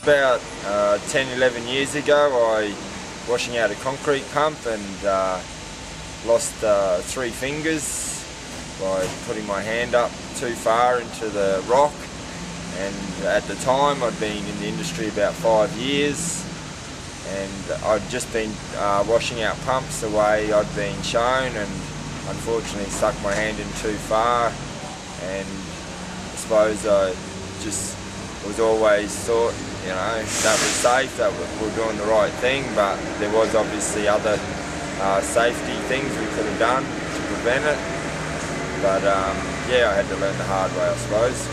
About 10-11 years ago, I washing out a concrete pump and lost 3 fingers by putting my hand up too far into the rock. And at the time, I'd been in the industry about 5 years, and I'd just been washing out pumps the way I'd been shown, and unfortunately stuck my hand in too far. And I suppose I just was always thought, you know, that was safe, that we were doing the right thing, but there was obviously other safety things we could have done to prevent it. But yeah, I had to learn the hard way, I suppose.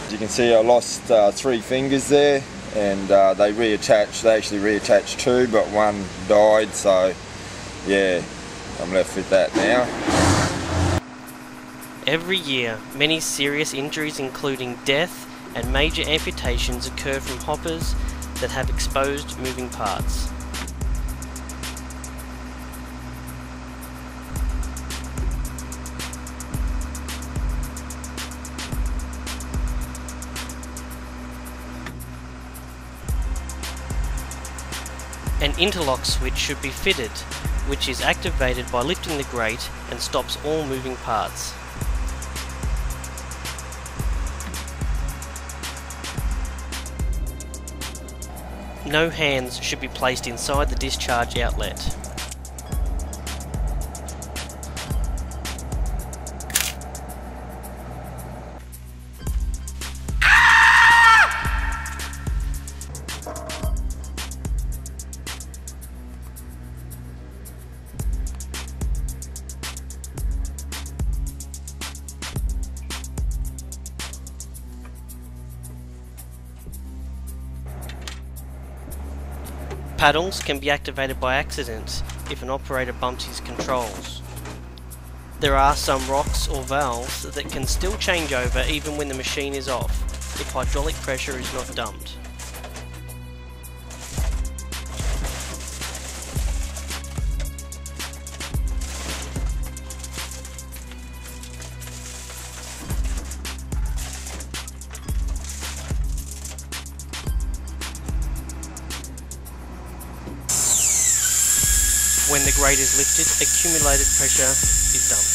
As you can see, I lost 3 fingers there, and they reattached. They actually reattached 2, but 1 died, so yeah, I'm left with that now. Every year, many serious injuries including death and major amputations occur from hoppers that have exposed moving parts. An interlock switch should be fitted, which is activated by lifting the grate and stops all moving parts. No hands should be placed inside the discharge outlet. Paddles can be activated by accident if an operator bumps his controls. There are some rocks or valves that can still change over even when the machine is off, if hydraulic pressure is not dumped. When the grate is lifted, accumulated pressure is dumped.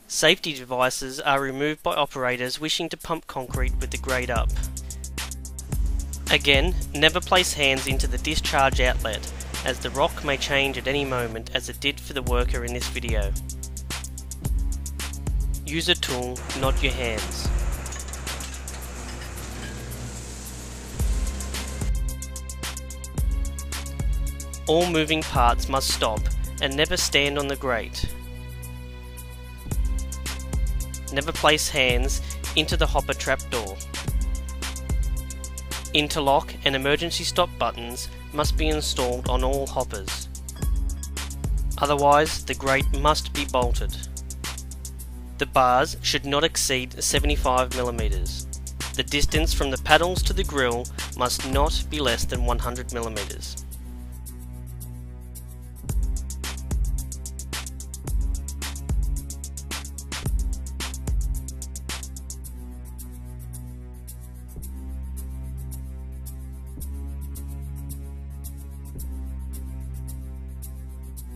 Safety devices are removed by operators wishing to pump concrete with the grate up. Again, never place hands into the discharge outlet, as the rock may change at any moment, as it did for the worker in this video. Use a tool, not your hands. All moving parts must stop and never stand on the grate. Never place hands into the hopper trap door. Interlock and emergency stop buttons must be installed on all hoppers. Otherwise, the grate must be bolted. The bars should not exceed 75 mm. The distance from the paddles to the grille must not be less than 100 mm.